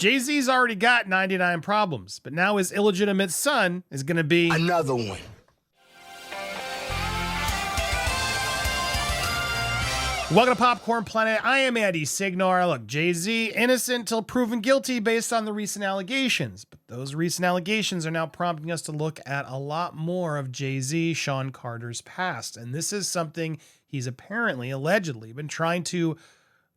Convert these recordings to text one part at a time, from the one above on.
Jay-Z's already got 99 problems, but now his illegitimate son is going to be another one. Welcome to Popcorn Planet. I am Andy Signore. Look, Jay-Z, innocent till proven guilty based on the recent allegations. But those recent allegations are now prompting us to look at a lot more of Jay-Z, Sean Carter's past. And this is something he's apparently, allegedly, been trying to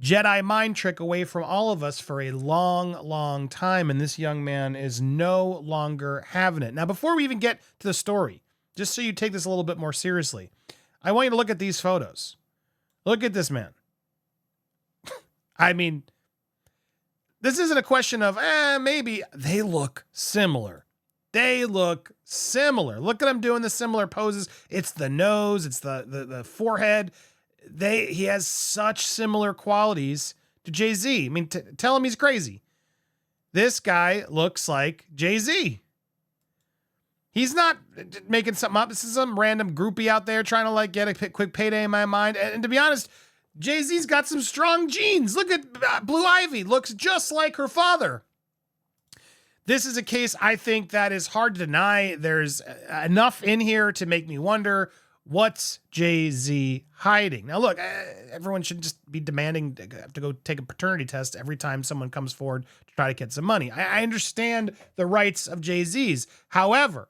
Jedi mind trick away from all of us for a long, long time. And this young man is no longer having it. Now, before we even get to the story, just so you take this a little bit more seriously, I want you to look at these photos. Look at this man. I mean, this isn't a question of, maybe. They look similar. They look similar. Look at him doing the similar poses. It's the nose. It's the forehead. He has such similar qualities to Jay-Z. I mean, tell him he's crazy. This guy looks like Jay-Z. He's not making something up. This is some random groupie out there trying to get a quick payday in my mind. And to be honest, Jay-Z's got some strong genes. Look at Blue Ivy. Looks just like her father. This is a case I think that is hard to deny. There's enough in here to make me wonder, what's Jay-Z hiding? Now, look, everyone should just be demanding to go take a paternity test every time someone comes forward to try to get some money. I understand the rights of Jay-Z's. However,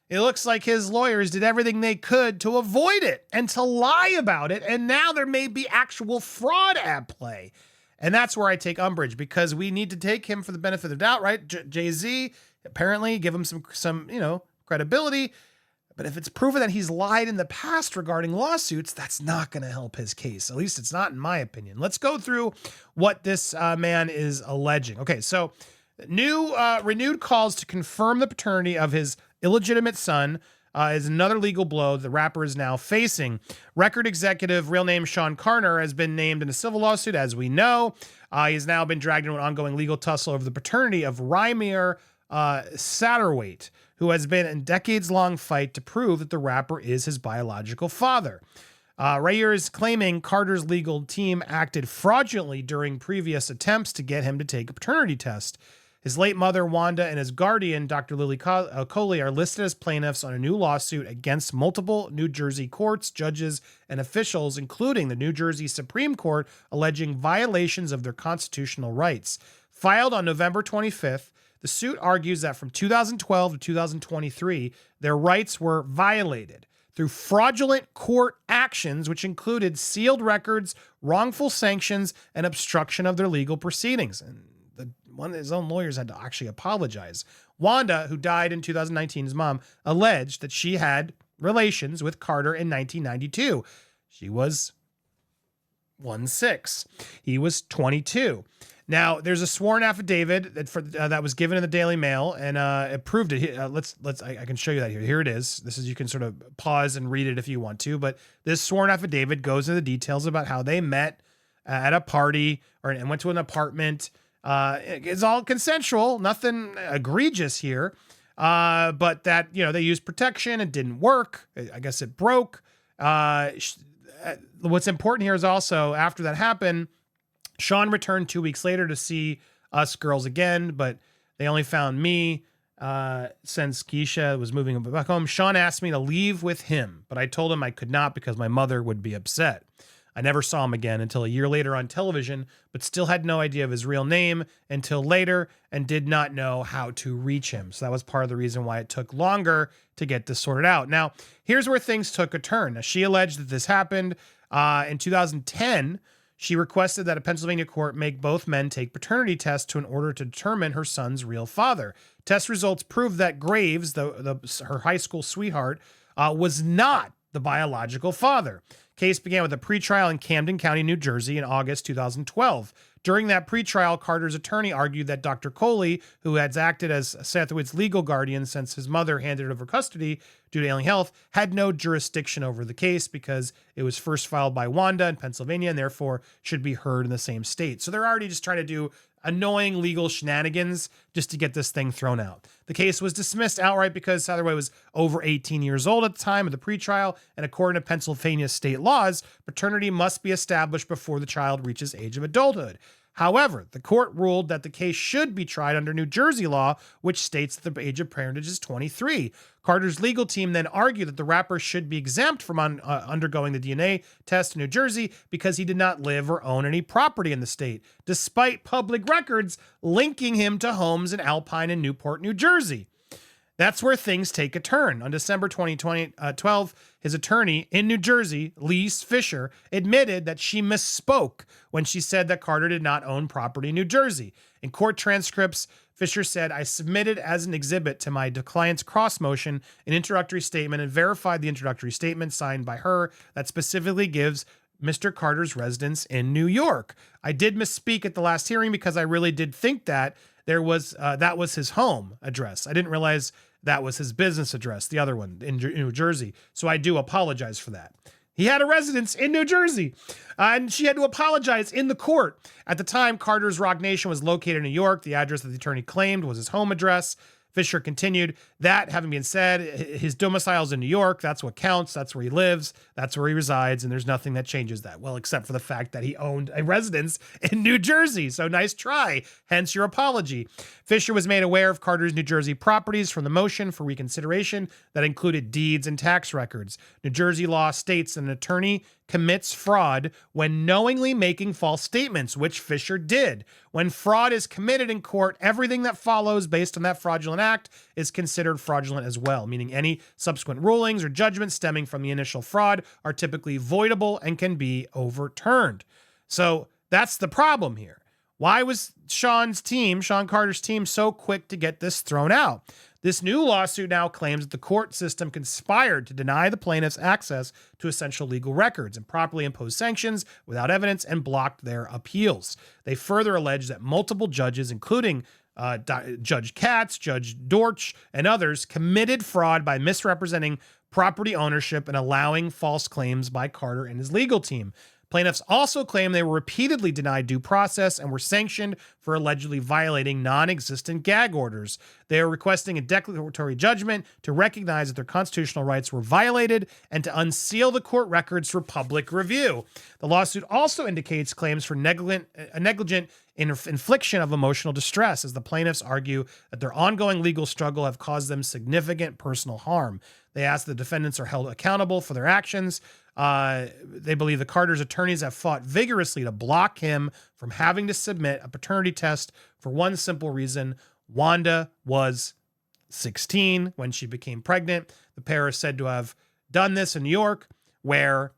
it looks like his lawyers did everything they could to avoid it and to lie about it. And now there may be actual fraud at play. And that's where I take umbrage, because we need to take him for the benefit of the doubt, right? Jay-Z, apparently give him some credibility. But if it's proven that he's lied in the past regarding lawsuits, that's not going to help his case. At least it's not in my opinion. Let's go through what this man is alleging. Okay, so renewed calls to confirm the paternity of his illegitimate son is another legal blow the rapper is now facing. Record executive, real name Sean Carter, has been named in a civil lawsuit, as we know. He's now been dragged into an ongoing legal tussle over the paternity of Reindeer Satterwhite, who has been in a decades-long fight to prove that the rapper is his biological father. Reindeer is claiming Carter's legal team acted fraudulently during previous attempts to get him to take a paternity test. His late mother, Wanda, and his guardian, Dr. Lily Coley, are listed as plaintiffs on a new lawsuit against multiple New Jersey courts, judges, and officials, including the New Jersey Supreme Court, alleging violations of their constitutional rights. Filed on November 25th, the suit argues that from 2012 to 2023, their rights were violated through fraudulent court actions, which included sealed records, wrongful sanctions, and obstruction of their legal proceedings. And one of his own lawyers had to actually apologize. Wanda, who died in 2019, his mom, alleged that she had relations with Carter in 1992. She was 16. He was 22. Now, there's a sworn affidavit that was given in the Daily Mail, and it proved it. I can show you that here. Here it is. This is, you can sort of pause and read it if you want to, but this sworn affidavit goes into the details about how they met at a party and went to an apartment. It's all consensual, nothing egregious here. But that, they used protection. It didn't work. I guess it broke. What's important here is also, after that happened, Sean returned 2 weeks later to see us girls again, but they only found me since Keisha was moving back home. Sean asked me to leave with him, but I told him I could not because my mother would be upset. I never saw him again until a year later on television, but still had no idea of his real name until later and did not know how to reach him. So that was part of the reason why it took longer to get this sorted out. Now, here's where things took a turn. Now, she alleged that this happened in 2010. She requested that a Pennsylvania court make both men take paternity tests in order to determine her son's real father. Test results proved that Graves, her high school sweetheart, was not the biological father. Case began with a pretrial in Camden County, New Jersey in August 2012. During that pretrial, Carter's attorney argued that Dr. Coley, who has acted as Satterwhite's legal guardian since his mother handed over custody due to ailing health, had no jurisdiction over the case because it was first filed by Wanda in Pennsylvania and therefore should be heard in the same state. So they're already just trying to do annoying legal shenanigans just to get this thing thrown out. The case was dismissed outright because Satterwhite was over 18 years old at the time of the pretrial, and according to Pennsylvania state laws, paternity must be established before the child reaches age of adulthood. However, the court ruled that the case should be tried under New Jersey law, which states that the age of parentage is 23. Carter's legal team then argued that the rapper should be exempt from undergoing the DNA test in New Jersey because he did not live or own any property in the state, despite public records linking him to homes in Alpine and Newport, New Jersey. That's where things take a turn. On December 2012, his attorney in New Jersey, Lise Fisher, admitted that she misspoke when she said that Carter did not own property in New Jersey. In court transcripts, Fisher said, "I submitted as an exhibit to my client's cross motion an introductory statement and verified the introductory statement signed by her that specifically gives Mr. Carter's residence in New York. I did misspeak at the last hearing because I really did think that that was his home address. I didn't realize that was his business address, the other one in New Jersey. So I do apologize for that." He had a residence in New Jersey, and she had to apologize in the court. At the time, Carter's Rock Nation was located in New York. The address that the attorney claimed was his home address. Fisher continued, "That having been said, his domicile is in New York. That's what counts. That's where he lives. That's where he resides. And there's nothing that changes that. Well, except for the fact that he owned a residence in New Jersey. So nice try. Hence your apology." Fisher was made aware of Carter's New Jersey properties from the motion for reconsideration that included deeds and tax records. New Jersey law states an attorney commits fraud when knowingly making false statements, which Fisher did. When fraud is committed in court, everything that follows based on that fraudulent act is considered fraudulent as well, meaning any subsequent rulings or judgments stemming from the initial fraud are typically voidable and can be overturned. So that's the problem here. Why was Sean Carter's team, so quick to get this thrown out? This new lawsuit now claims that the court system conspired to deny the plaintiffs access to essential legal records, improperly imposed sanctions without evidence, and blocked their appeals. They further allege that multiple judges, including Judge Katz, Judge Dortch, and others, committed fraud by misrepresenting property ownership and allowing false claims by Carter and his legal team. Plaintiffs also claim they were repeatedly denied due process and were sanctioned for allegedly violating non-existent gag orders. They are requesting a declaratory judgment to recognize that their constitutional rights were violated and to unseal the court records for public review. The lawsuit also indicates claims for negligent infliction of emotional distress, as the plaintiffs argue that their ongoing legal struggle have caused them significant personal harm. They ask the defendants are held accountable for their actions. They believe the Carter's attorneys have fought vigorously to block him from having to submit a paternity test for one simple reason. Wanda was 16 when she became pregnant. The pair is said to have done this in New York, where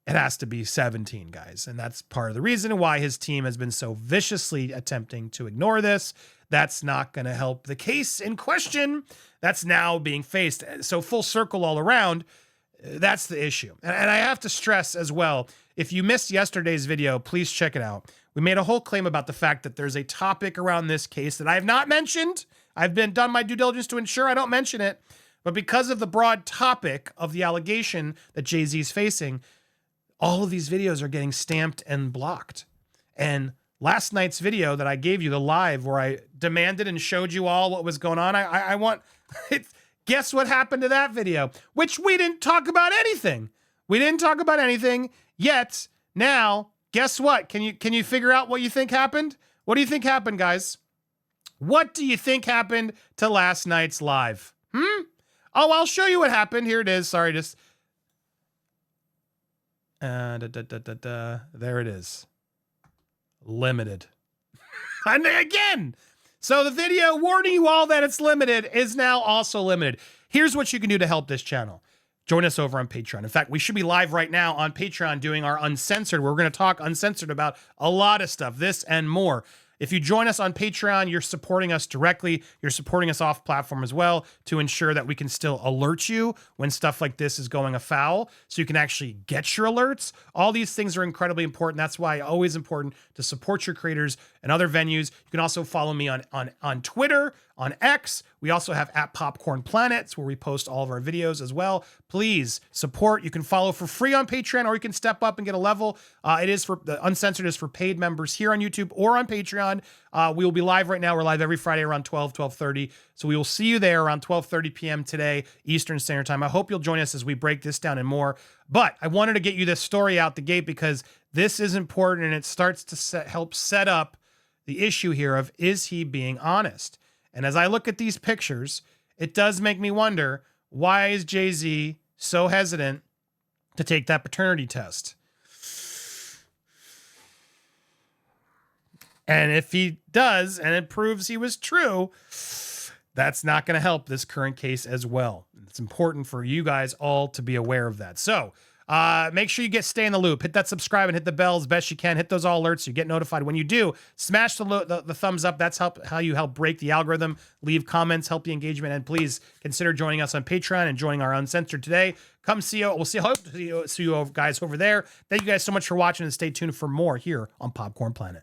it has to be 17, guys. And that's part of the reason why his team has been so viciously attempting to ignore this. That's not going to help the case in question that's now being faced. So full circle all around. That's the issue. And I have to stress as well, if you missed yesterday's video, please check it out. We made a whole claim about the fact that there's a topic around this case that I have not mentioned. I've done my due diligence to ensure I don't mention it. But because of the broad topic of the allegation that Jay-Z is facing, all of these videos are getting stamped and blocked. And last night's video that I gave you, the live, where I demanded and showed you all what was going on, I want... Guess what happened to that video? Which we didn't talk about anything. We didn't talk about anything yet. Now, guess what? Can you figure out what you think happened? What do you think happened, guys? What do you think happened to last night's live? Oh, I'll show you what happened. Here it is. Sorry, just... There it is. Limited. And again... So the video warning you all that it's limited is now also limited. Here's what you can do to help this channel. Join us over on Patreon. In fact, we should be live right now on Patreon doing our Uncensored. We're going to talk Uncensored about a lot of stuff, this and more. If you join us on Patreon, you're supporting us directly. You're supporting us off platform as well to ensure that we can still alert you when stuff like this is going afoul, so you can actually get your alerts. All these things are incredibly important. That's why always important to support your creators and other venues. You can also follow me on Twitter, on X. We also have @Popcorned Planet, where we post all of our videos as well. Please support. You can follow for free on Patreon, or you can step up and get a level. It is for the Uncensored is for paid members here on YouTube or on Patreon. We will be live right now. We're live every Friday around 12:30. So we will see you there around 12:30 p.m. today, Eastern Standard Time. I hope you'll join us as we break this down and more. But I wanted to get you this story out the gate because This is important, and it starts to help set up the issue here of, is he being honest? And as I look at these pictures, it does make me wonder, why is Jay-Z so hesitant to take that paternity test? And if he does, and it proves he was true, that's not going to help this current case as well. It's important for you guys all to be aware of that. So make sure you stay in the loop. Hit that subscribe and hit the bell as best you can. Hit those all alerts so you get notified when you do. Smash the thumbs up. That's how you help break the algorithm. Leave comments, help the engagement, and please consider joining us on Patreon and joining our Uncensored today. Come see you. Hope to see you guys over there. Thank you guys so much for watching, and stay tuned for more here on Popcorn Planet.